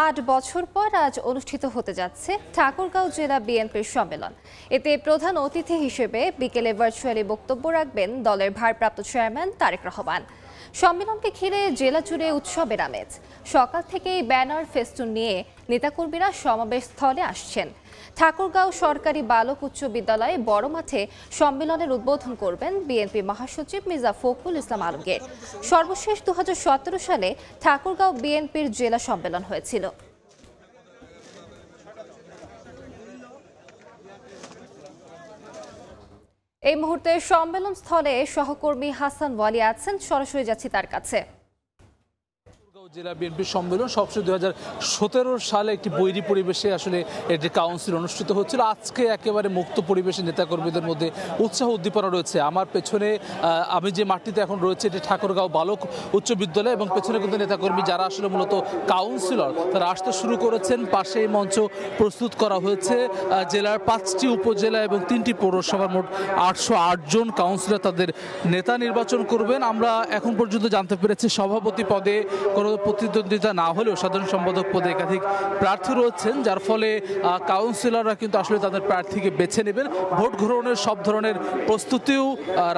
8 বছর পর আজ অনুষ্ঠিত হতে যাচ্ছে ঠাকুরগাঁও জেলা বিএনপির সম্মেলন। এতে প্রধান অতিথি হিসেবে বিকেলে ভার্চুয়ালি বক্তব্য রাখবেন দলের ভারপ্রাপ্ত চেয়ারম্যান তারেক রহমান। সম্মেলনকে ঘিরে জেলা জুড়ে উৎসবের আমেজ। সকাল থেকেই ব্যানার ফেস্টুন নিয়ে নেতাকর্মীরা সমাবেশ স্থলে আসছেন। ঠাকুরগাঁও সরকারি বালক উচ্চ বিদ্যালয়ে বড় মাঠে সম্মেলনের উদ্বোধন করবেন বিএনপি মহাসচিব মির্জা ফখরুল ইসলাম আলমগীর। সর্বশেষ 2017 সালে ঠাকুরগাঁও বিএনপির জেলা সম্মেলন হয়েছিল। এই মুহূর্তে সম্মেলন স্থলে সহকর্মী হাসান ওয়ালি আছেন, সরাসরি যাচ্ছি তার কাছে। জেলা বিএনপির সম্মেলন সবশেষে 2017 সালে একটি বৈরী পরিবেশে আসলে এটি কাউন্সিল অনুষ্ঠিত হচ্ছিল। আজকে একেবারে মুক্ত পরিবেশে নেতাকর্মীদের মধ্যে উৎসাহ উদ্দীপনা রয়েছে। আমার পেছনে আমি যে মাঠটিতে এখন রয়েছে এটি ঠাকুরগাঁও বালক উচ্চ বিদ্যালয়, এবং পেছনে কিন্তু নেতাকর্মী যারা আসলে মূলত কাউন্সিলর তারা আসতে শুরু করেছেন। পাশে এই মঞ্চ প্রস্তুত করা হয়েছে। জেলার 5টি উপজেলা এবং 3টি পৌরসভার মোট 808 জন কাউন্সিলর তাদের নেতা নির্বাচন করবেন। আমরা এখন পর্যন্ত জানতে পেরেছি সভাপতি পদে কোনো প্রতিদ্বন্দ্বিতা না হলেও সাধারণ সম্পাদক পদে একাধিক প্রার্থী রয়েছেন, যার ফলে কাউন্সিলররা কিন্তু আসলে তাদের প্রার্থীকে বেছে নেবেন। ভোট গ্রহণের সব ধরনের প্রস্তুতিও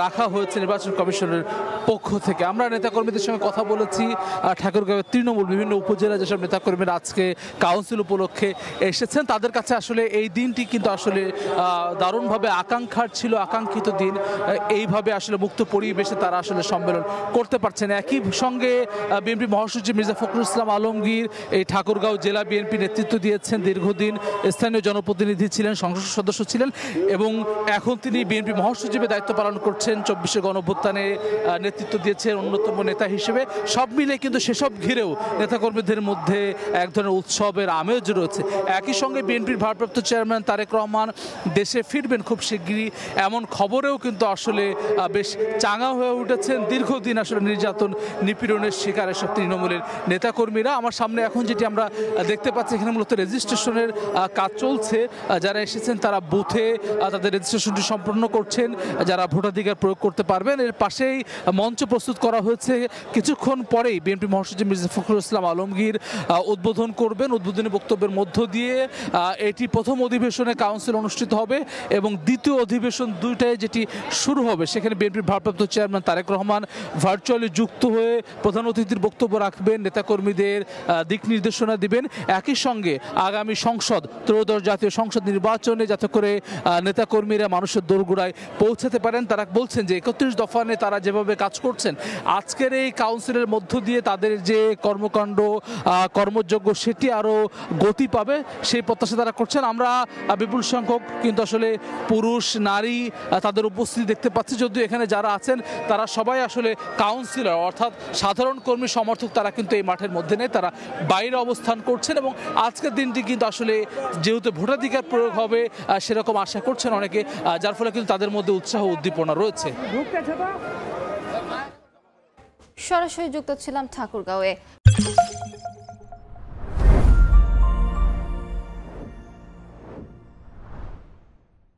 রাখা হয়েছে নির্বাচন কমিশনের পক্ষ থেকে। আমরা নেতাকর্মীদের সঙ্গে কথা বলেছি। ঠাকুরগাঁওয়ের তৃণমূল বিভিন্ন উপজেলা যেসব নেতাকর্মীরা আজকে কাউন্সিল উপলক্ষে এসেছেন, তাদের কাছে আসলে এই দিনটি কিন্তু আসলে দারুণভাবে আকাঙ্ক্ষার ছিল, আকাঙ্ক্ষিত দিন। এইভাবে আসলে মুক্ত পরিবেশে তারা আসলে সম্মেলন করতে পারছেন। একই সঙ্গে বিএনপি মহাসচিব মির্জা ফখরুল ইসলাম আলমগীর এই ঠাকুরগাঁও জেলা বিএনপি নেতৃত্ব দিয়েছেন। দীর্ঘদিন স্থানীয় জনপ্রতিনিধি ছিলেন, সংসদ সদস্য ছিলেন, এবং এখন তিনি বিএনপি মহাসচিবের দায়িত্ব পালন করছেন। 24 গণঅভ্যুত্থানে নেতৃত্ব দিয়েছেন অন্যতম নেতা হিসেবে। সব মিলে কিন্তু সেসব ঘিরেও নেতাকর্মীদের মধ্যে এক ধরনের উৎসবের আমেজ রয়েছে। একই সঙ্গে বিএনপির ভারপ্রাপ্ত চেয়ারম্যান তারেক রহমান দেশে ফিরবেন খুব শিগগিরই, এমন খবরেও কিন্তু আসলে বেশ চাঙা হয়ে উঠেছেন। দীর্ঘদিন আসলে নির্যাতন নিপীড়নের শিকার এসব তৃণমূলের নেতাকর্মীরা। আমার সামনে এখন যেটি আমরা দেখতে পাচ্ছি, এখানে মূলত রেজিস্ট্রেশনের কাজ চলছে। যারা এসেছেন তারা বুথে তাদের রেজিস্ট্রেশনটি সম্পন্ন করছেন, যারা ভোটাধিকার প্রয়োগ করতে পারবেন। এর পাশেই মঞ্চ প্রস্তুত করা হয়েছে। কিছুক্ষণ পরেই বিএনপি মহাসচিব মির্জা ফখরুল ইসলাম আলমগীর উদ্বোধন করবেন। উদ্বোধনী বক্তব্যের মধ্য দিয়ে এটি প্রথম অধিবেশনে কাউন্সিল অনুষ্ঠিত হবে, এবং দ্বিতীয় অধিবেশন দুইটায় যেটি শুরু হবে সেখানে বিএনপির ভারপ্রাপ্ত চেয়ারম্যান তারেক রহমান ভার্চুয়ালি যুক্ত হয়ে প্রধান অতিথির বক্তব্য রাখবেন, নেতাকর্মীদের দিক নির্দেশনা দিবেন। একই সঙ্গে আগামী সংসদ, ত্রয়োদশ জাতীয় সংসদ নির্বাচনে যাতে করে নেতাকর্মীরা মানুষের দোরগোড়ায় পৌঁছাতে পারেন। তারা বলছেন যে 31 দফা নিয়ে তারা যেভাবে কাজ করছেন, আজকের এই কাউন্সিলের মধ্য দিয়ে তাদের যে কর্মকাণ্ড কর্মযোগ্য সেটি আরও গতি পাবে, সেই প্রত্যাশা তারা করছেন। আমরা বিপুল সংখ্যক কিন্তু আসলে পুরুষ নারী তাদের উপস্থিতি দেখতে পাচ্ছি। যদিও এখানে যারা আছেন তারা সবাই আসলে কাউন্সিলর, অর্থাৎ সাধারণ কর্মী সমর্থক, তারা কিন্তু এই মাঠের মধ্যে নেই, তারা বাইরে অবস্থান করছেন। এবং আজকের দিনটি কিন্তু আসলে যেহেতু ভোটাধিকার প্রয়োগ হবে সেরকম আশা করছেন অনেকে, যার ফলে কিন্তু তাদের মধ্যে উৎসাহ উদ্দীপনা রয়েছে। সরাসরি যুক্ত ছিলাম ঠাকুরগাঁওয়ে।